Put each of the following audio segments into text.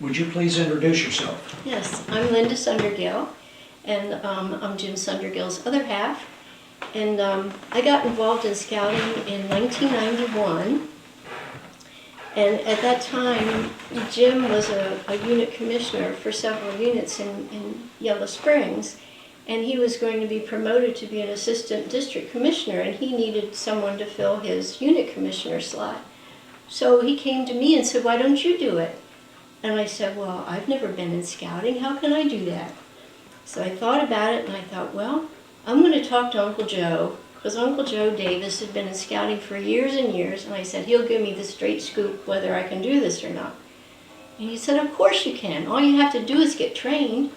Would you please introduce yourself? Yes, I'm Linda Sundergill, and I'm Jim Sundergill's other half. And I got involved in scouting in 1991. And at that time, Jim was a unit commissioner for several units in Yellow Springs. And he was going to be promoted to be an assistant district commissioner, and he needed someone to fill his unit commissioner slot. So he came to me and said, "Why don't you do it?" And I said, "Well, I've never been in scouting. How can I do that?" So I thought about it, and I thought, well, I'm going to talk to Uncle Joe, because Uncle Joe Davis had been in scouting for years and years, and I said, he'll give me the straight scoop whether I can do this or not. And he said, "Of course you can. All you have to do is get trained."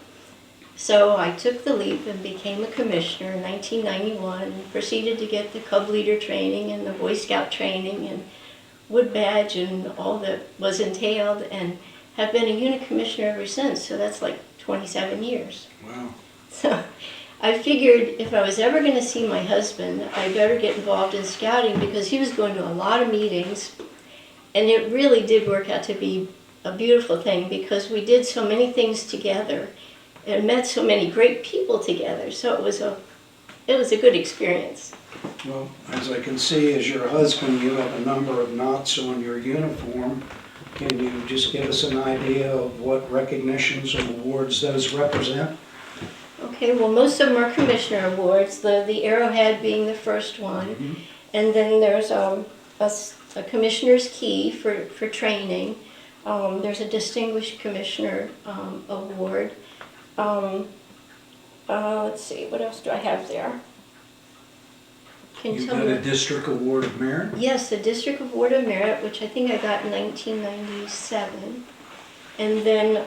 So I took the leap and became a commissioner in 1991 and proceeded to get the Cub Leader training and the Boy Scout training and Wood Badge and all that was entailed, and have been a unit commissioner ever since. So that's like 27 years. Wow. So I figured if I was ever going to see my husband, I better get involved in scouting, because he was going to a lot of meetings, and it really did work out to be a beautiful thing, because we did so many things together and met so many great people together. So it was a good experience. Well, as I can see, as your husband, you have a number of knots on your uniform. Can you just give us an idea of what recognitions or awards those represent? Okay, well, most of them are commissioner awards, the Arrowhead being the first one. Mm-hmm. And then there's a commissioner's key for training. There's a distinguished commissioner award. Let's see, what else do I have there? Can you You've tell got me? a District Award of Merit? Yes, the District Award of Merit, which I think I got in 1997. And then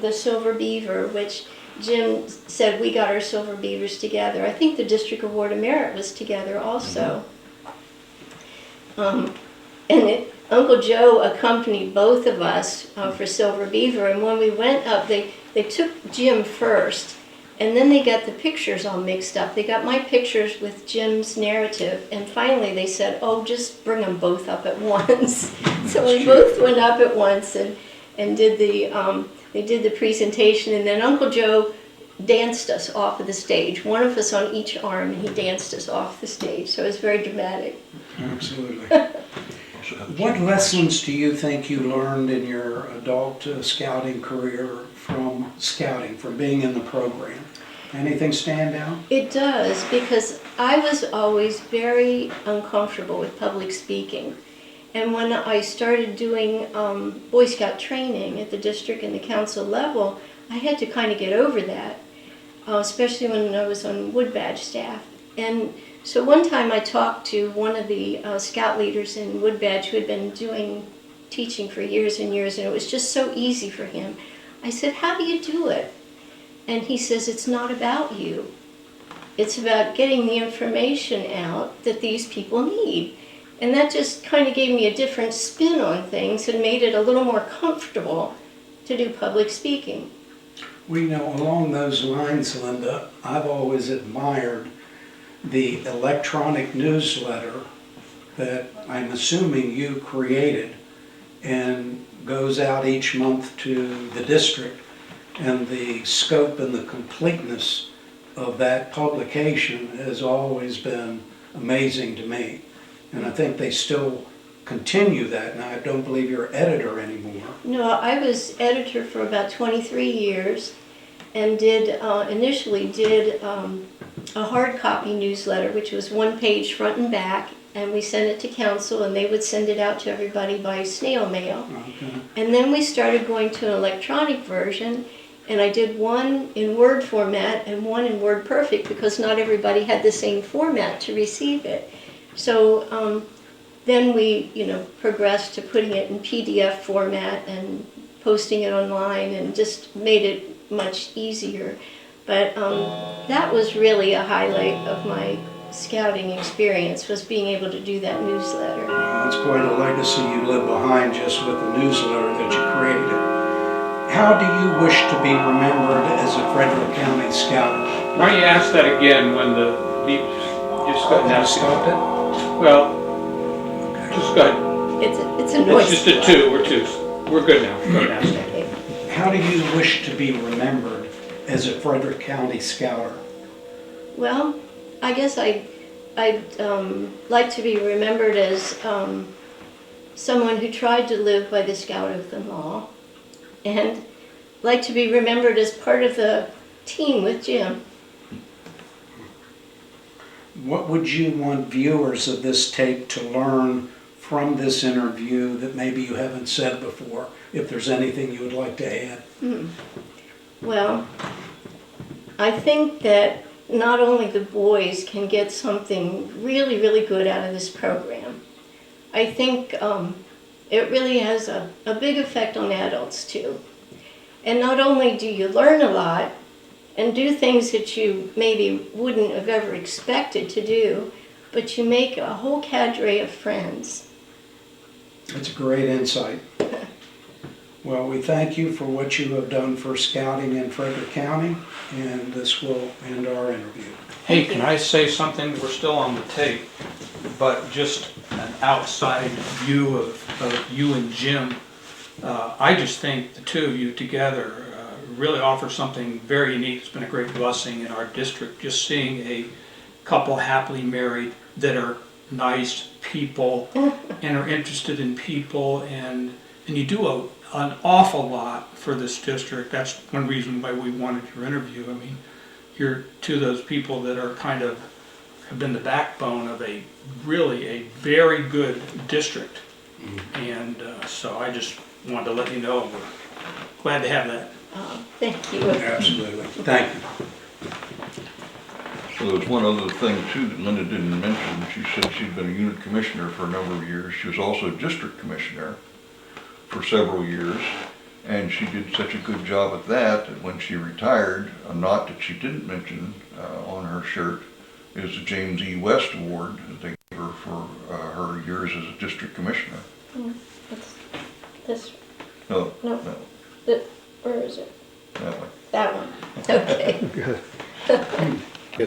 the Silver Beaver, which Jim said we got our Silver Beavers together. I think the District Award of Merit was together also. Uncle Joe accompanied both of us for Silver Beaver, and when we went up, they took Jim first, and then they got the pictures all mixed up. They got my pictures with Jim's narrative, and finally they said, "Oh, just bring them both up at once." So we both went up at once and did they did the presentation, and then Uncle Joe danced us off of the stage, one of us on each arm, and he danced us off the stage. So it was very dramatic. Absolutely. What lessons do you think you learned in your adult scouting career from scouting, from being in the program? Anything stand out? It does, because I was always very uncomfortable with public speaking. And when I started doing Boy Scout training at the district and the council level, I had to kind of get over that, especially when I was on Wood Badge staff. And so one time I talked to one of the scout leaders in Wood Badge who had been doing teaching for years and years, and it was just so easy for him. I said, "How do you do it?" And he says, "It's not about you. It's about getting the information out that these people need." And that just kind of gave me a different spin on things and made it a little more comfortable to do public speaking. Well, you know, along those lines, Linda, I've always admired the electronic newsletter that I'm assuming you created and goes out each month to the district, and the scope and the completeness of that publication has always been amazing to me. And I think they still continue that. Now, I don't believe you're editor anymore. No, I was editor for about 23 years and initially did a hard copy newsletter, which was one page front and back, and we sent it to council and they would send it out to everybody by snail mail. Okay. And then we started going to an electronic version, and I did one in Word format and one in Word Perfect, because not everybody had the same format to receive it. So then we, progressed to putting it in PDF format and posting it online, and just made it much easier. But that was really a highlight of my scouting experience, was being able to do that newsletter. That's quite a legacy you live behind just with the newsletter that you created. How do you wish to be remembered as a Frederick County Scout? Why don't you ask that again when the beep just got Have you stopped it? Well, Okay. just go ahead. It's a noise. It's just a two. We're good now. Go ahead and ask that. Okay. how do you wish to be remembered as a Frederick County Scouter? Well, I guess I'd like to be remembered as someone who tried to live by the Scoutism law, and like to be remembered as part of the team with Jim. What would you want viewers of this tape to learn from this interview that maybe you haven't said before, if there's anything you would like to add? Well, I think that not only the boys can get something really, really good out of this program, I think it really has a big effect on adults too. And not only do you learn a lot and do things that you maybe wouldn't have ever expected to do, but you make a whole cadre of friends. That's a great insight. Well, we thank you for what you have done for scouting in Frederick County, and this will end our interview. Hey, can I say something? We're still on the tape, but just an outside view of you and Jim. I just think the two of you together really offer something very unique. It's been a great blessing in our district, just seeing a couple happily married that are nice people and are interested in people, and you do an awful lot for this district. That's one reason why we wanted your interview. I mean, you're two of those people that are kind of have been the backbone of a very good district. And so I just wanted to let you know we're glad to have that. Thank you. Absolutely. Thank you. So there's one other thing too that Linda didn't mention. She said she'd been a unit commissioner for a number of years. She was also a district commissioner for several years, and she did such a good job at that when she retired, a knot that she didn't mention on her shirt is the James E. West Award that they gave her for her years as a district commissioner. It's this, No, No. no, where is it? that one. That one. Okay.